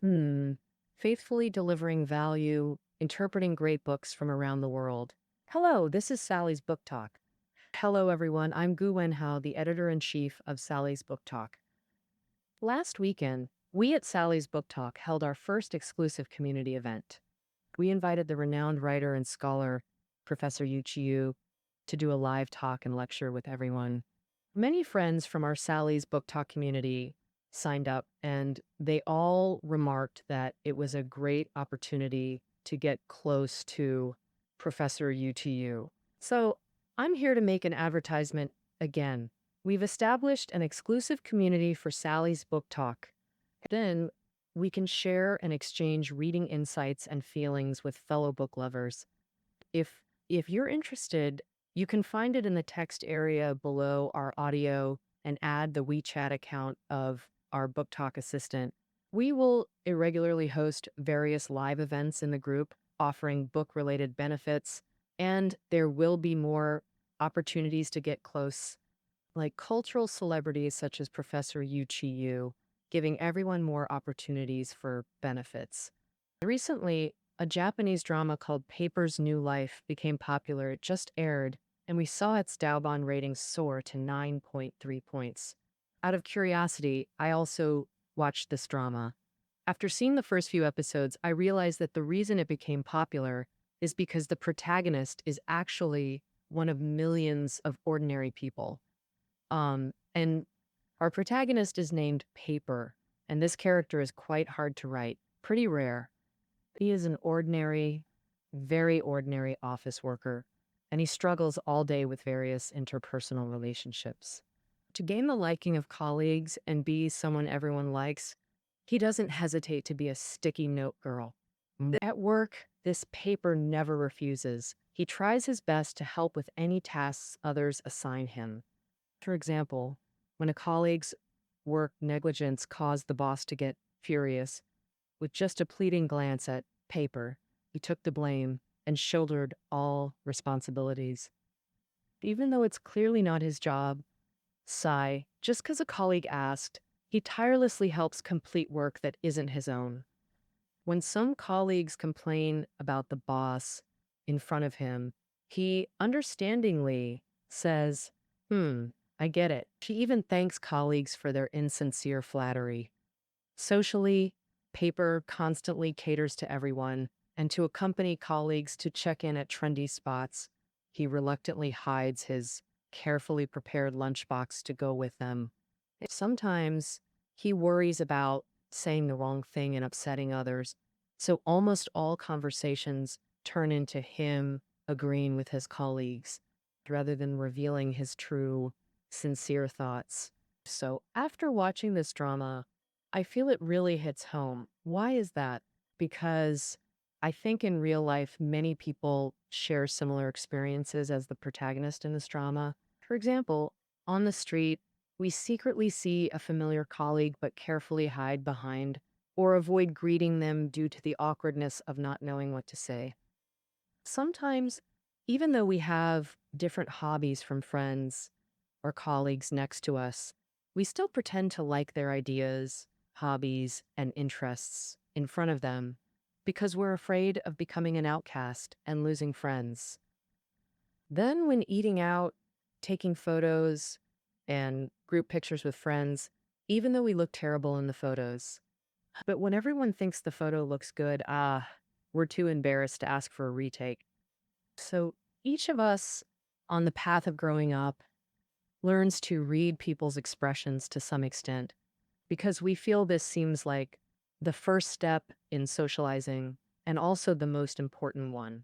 Hmm. Faithfully delivering value, interpreting great books from around the world. Hello, this is Sally's Book Talk. Hello, everyone. I'm Gu Wenhao, the editor-in-chief of Sally's Book Talk. Last weekend, we at Sally's Book Talk held our first exclusive community event. We invited the renowned writer and scholar, Professor Yu Qiu, to do a live talk and lecture with everyone. Many friends from our Sally's Book Talk community signed up, and they all remarked that it was a great opportunity to get close to Professor UTU. So I'm here to make an advertisement again. We've established an exclusive community for Sally's Book Talk. Then we can share and exchange reading insights and feelings with fellow book lovers. If you're interested, you can find it in the text area below our audio and add the WeChat account of our Book Talk assistant. We will irregularly host various live events in the group offering book-related benefits, and there will be more opportunities to get close, like cultural celebrities such as Professor Yu Chi, giving everyone more opportunities for benefits. Recently, a Japanese drama called Paper's New Life became popular. It just aired, and we saw its Daobon rating soar to 9.3 points. Out of curiosity, I also watched this drama. After seeing the first few episodes, I realized that the reason it became popular is because the protagonist is actually one of millions of ordinary people. And our protagonist is named Paper, and this character is quite hard to write, pretty rare. He is an ordinary, very ordinary office worker, and he struggles all day with various interpersonal relationships. To gain the liking of colleagues and be someone everyone likes, he doesn't hesitate to be a sticky note girl. At work, this Paper never refuses. He tries his best to help with any tasks others assign him. For example, when a colleague's work negligence caused the boss to get furious, with just a pleading glance at Paper, he took the blame and shouldered all responsibilities. Even though it's clearly not his job, sigh, just because a colleague asked, he tirelessly helps complete work that isn't his own. When some colleagues complain about the boss in front of him, he understandingly says, I get it. She even thanks colleagues for their insincere flattery. Socially, Paper constantly caters to everyone, and to accompany colleagues to check in at trendy spots, he reluctantly hides his carefully prepared lunchbox to go with them. Sometimes he worries about saying the wrong thing and upsetting others, so almost all conversations turn into him agreeing with his colleagues rather than revealing his true, sincere thoughts. So after watching this drama, I feel it really hits home. Why is that? Because I think in real life, many people share similar experiences as the protagonist in this drama. For example, on the street, we secretly see a familiar colleague but carefully hide behind or avoid greeting them due to the awkwardness of not knowing what to say. Sometimes, even though we have different hobbies from friends or colleagues next to us, we still pretend to like their ideas, hobbies, and interests in front of them because we're afraid of becoming an outcast and losing friends. Then, when eating out, taking photos, and group pictures with friends, even though we look terrible in the photos, but when everyone thinks the photo looks good, we're too embarrassed to ask for a retake. So each of us on the path of growing up learns to read people's expressions to some extent because we feel this seems like the first step in socializing and also the most important one.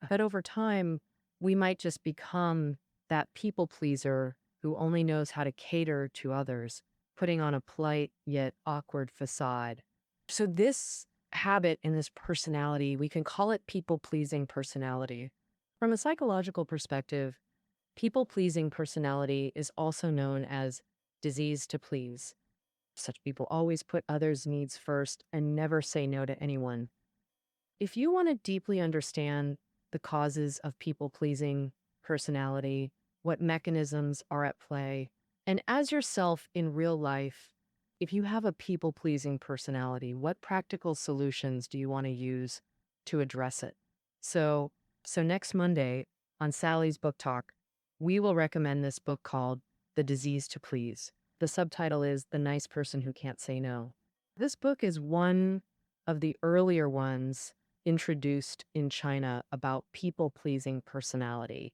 But over time, we might just become that people pleaser who only knows how to cater to others, putting on a polite yet awkward facade. So this habit and this personality, we can call it people-pleasing personality. From a psychological perspective, people-pleasing personality is also known as disease to please. Such people always put others' needs first and never say no to anyone. If you want to deeply understand the causes of people-pleasing personality, what mechanisms are at play, and as yourself in real life, If you have a people-pleasing personality, what practical solutions do you want to use to address it? So, so next Monday on Sally's Book Talk, we will recommend this book called The Disease to Please. The subtitle is The Nice Person Who Can't Say No. This book is one of the earlier ones introduced in China about people-pleasing personality.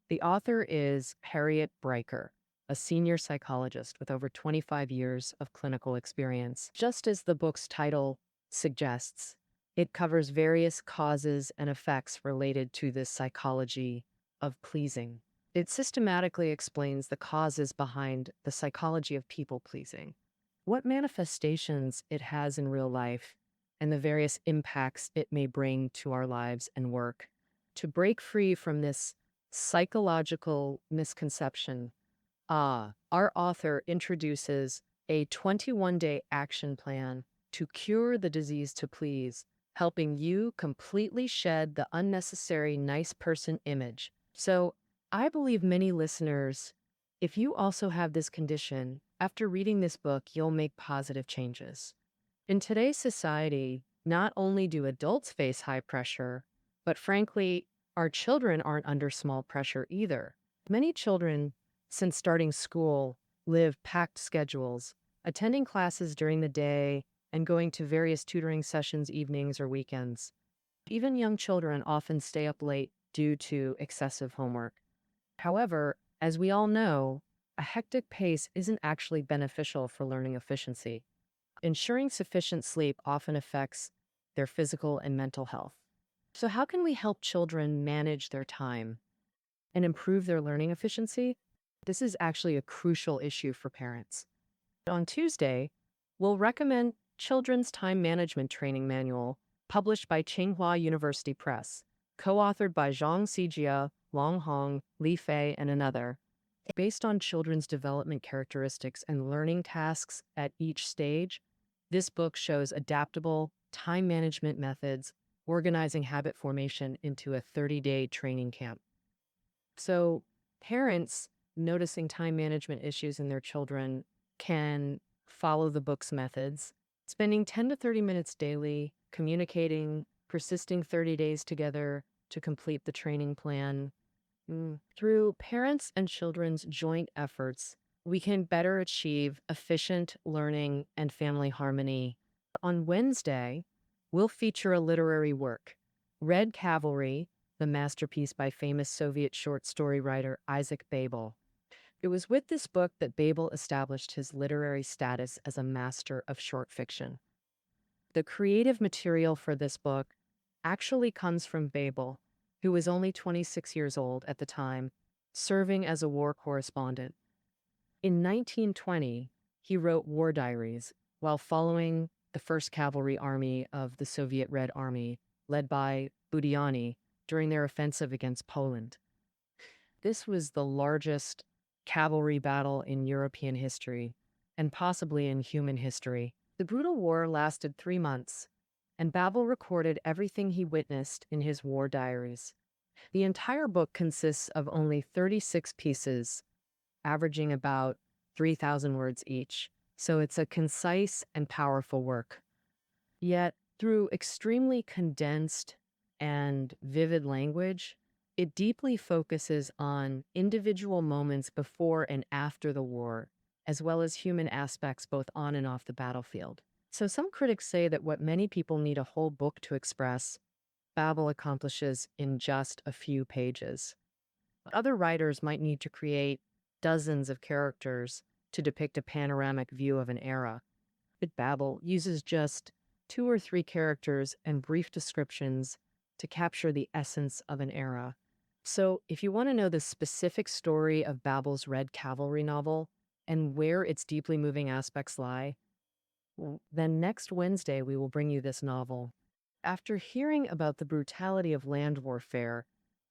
The author is Harriet Breicher, a senior psychologist with over 25 years of clinical experience. Just as the book's title suggests, it covers various causes and effects related to this psychology of pleasing. It systematically explains the causes behind the psychology of people pleasing, what manifestations it has in real life, and the various impacts it may bring to our lives and work. To break free from this psychological misconception, our author introduces a 21-day action plan to cure the disease to please, helping you completely shed the unnecessary nice person image. So, I believe many listeners, if you also have this condition, after reading this book, you'll make positive changes. In today's society, not only do adults face high pressure, but frankly, our children aren't under small pressure either. Many children, since starting school, live packed schedules, attending classes during the day and going to various tutoring sessions evenings or weekends. Even young children often stay up late due to excessive homework. However, as we all know, a hectic pace isn't actually beneficial for learning efficiency. Ensuring sufficient sleep often affects their physical and mental health. So, how can we help children manage their time and improve their learning efficiency? This is actually a crucial issue for parents. On Tuesday, we'll recommend Children's Time Management Training Manual, published by Tsinghua University Press, co-authored by Zhang Xijia, Long Hong, Li Fei, and another. Based on children's development characteristics and learning tasks at each stage, this book shows adaptable time management methods, organizing habit formation into a 30-day training camp. So, parents noticing time management issues in their children can follow the book's methods, spending 10 to 30 minutes daily, communicating, persisting 30 days together to complete the training plan. Through parents and children's joint efforts, we can better achieve efficient learning and family harmony. On Wednesday, we'll feature a literary work, Red Cavalry, the masterpiece by famous Soviet short story writer Isaac Babel. It was with this book that Babel established his literary status as a master of short fiction. The creative material for this book actually comes from Babel, who was only 26 years old at the time, serving as a war correspondent. In 1920, he wrote war diaries while following the 1st Cavalry Army of the Soviet Red Army, led by Budyonny, during their offensive against Poland. This was the largest cavalry battle in European history, and possibly in human history. The brutal war lasted 3 months, and Babel recorded everything he witnessed in his war diaries. The entire book consists of only 36 pieces, averaging about 3,000 words each, so it's a concise and powerful work. Yet, through extremely condensed and vivid language, it deeply focuses on individual moments before and after the war, as well as human aspects both on and off the battlefield. So some critics say that what many people need a whole book to express, Babel accomplishes in just a few pages. Other writers might need to create dozens of characters to depict a panoramic view of an era. But Babel uses just 2 or 3 characters and brief descriptions to capture the essence of an era. So, if you want to know the specific story of Babel's Red Cavalry novel and where its deeply moving aspects lie, then next Wednesday we will bring you this novel. After hearing about the brutality of land warfare,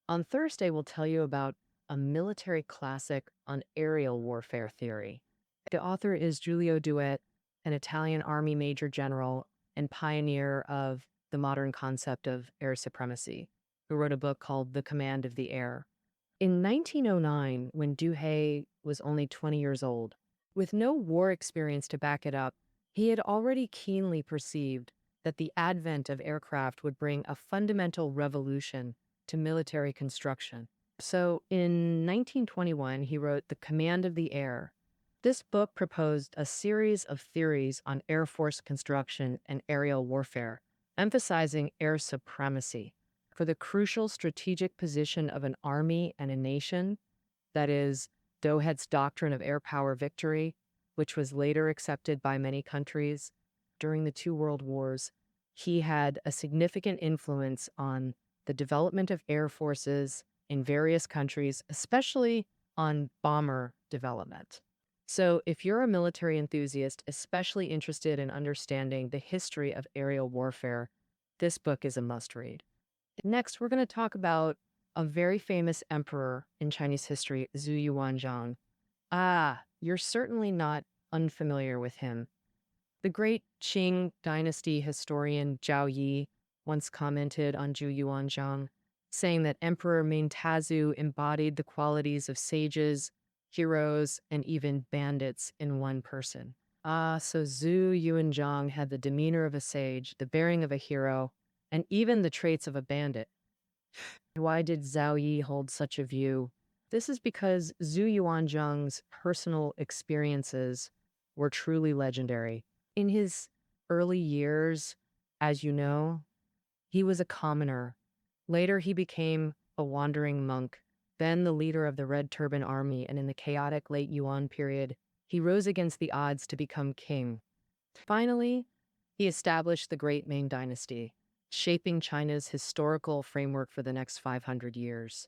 on Thursday we'll tell you about a military classic on aerial warfare theory. The author is Giulio Duet, an Italian Army Major General and pioneer of the modern concept of air supremacy, who wrote a book called The Command of the Air. In 1909, when Duhay was only 20 years old, With no war experience to back it up, he had already keenly perceived that the advent of aircraft would bring a fundamental revolution to military construction. So in 1921, he wrote The Command of the Air. This book proposed a series of theories on Air Force construction and aerial warfare, emphasizing air supremacy. For the crucial strategic position of an army and a nation, that is, Douhet's doctrine of air power victory, which was later accepted by many countries during the two world wars, he had a significant influence on the development of air forces in various countries, especially on bomber development. So, if you're a military enthusiast, especially interested in understanding the history of aerial warfare, this book is a must read. Next, we're going to talk about a very famous emperor in Chinese history, Zhu Yuanzhang. Ah, you're certainly not unfamiliar with him. The great Qing dynasty historian Zhao Yi once commented on Zhu Yuanzhang, saying that Emperor Mengtazu embodied the qualities of sages, heroes, and even bandits in one person. Ah, so Zhu Yuanzhang had the demeanor of a sage, the bearing of a hero, and even the traits of a bandit. Why did Zhao Yi hold such a view? This is because Zhu Yuanzhang's personal experiences were truly legendary. In his early years, as you know, he was a commoner. Later, he became a wandering monk, then the leader of the Red Turban Army, and in the chaotic late Yuan period, he rose against the odds to become king. Finally, he established the Great Ming Dynasty, shaping China's historical framework for the next 500 years.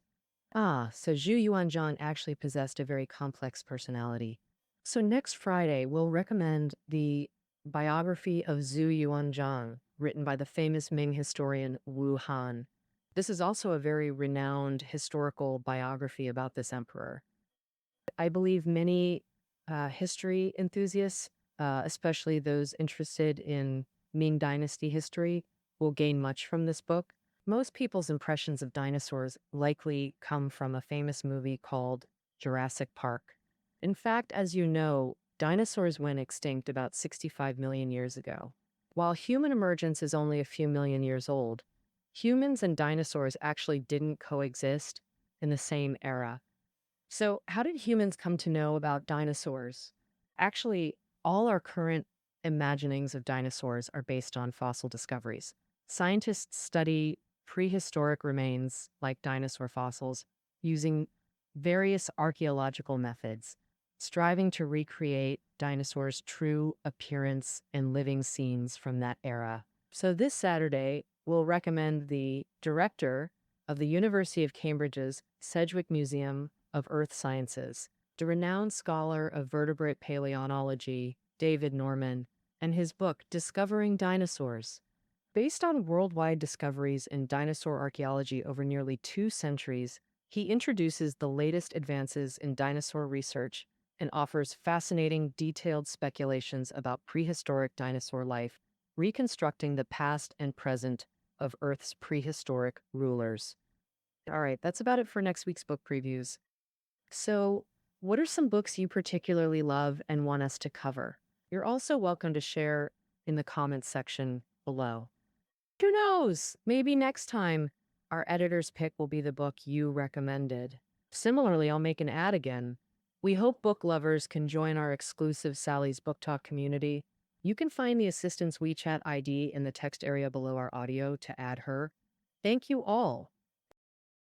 Ah, so Zhu Yuanzhang actually possessed a very complex personality. So next Friday, we'll recommend the biography of Zhu Yuanzhang, written by the famous Ming historian Wu Han. This is also a very renowned historical biography about this emperor. I believe many history enthusiasts, especially those interested in Ming Dynasty history, will gain much from this book. Most people's impressions of dinosaurs likely come from a famous movie called Jurassic Park. In fact, as you know, dinosaurs went extinct about 65 million years ago. While human emergence is only a few million years old, humans and dinosaurs actually didn't coexist in the same era. So, how did humans come to know about dinosaurs? Actually, all our current imaginings of dinosaurs are based on fossil discoveries. Scientists study prehistoric remains like dinosaur fossils using various archaeological methods, striving to recreate dinosaurs' true appearance and living scenes from that era. So, this Saturday, we'll recommend the director of the University of Cambridge's Sedgwick Museum of Earth Sciences, the renowned scholar of vertebrate paleontology, David Norman, and his book, Discovering Dinosaurs. Based on worldwide discoveries in dinosaur archaeology over nearly 2 centuries, he introduces the latest advances in dinosaur research and offers fascinating, detailed speculations about prehistoric dinosaur life, reconstructing the past and present of Earth's prehistoric rulers. All right, that's about it for next week's book previews. So, what are some books you particularly love and want us to cover? You're also welcome to share in the comments section below. Who knows? Maybe next time our editor's pick will be the book you recommended. Similarly, I'll make an ad again. We hope book lovers can join our exclusive Sally's Book Talk community. You can find the assistant's WeChat ID in the text area below our audio to add her. Thank you all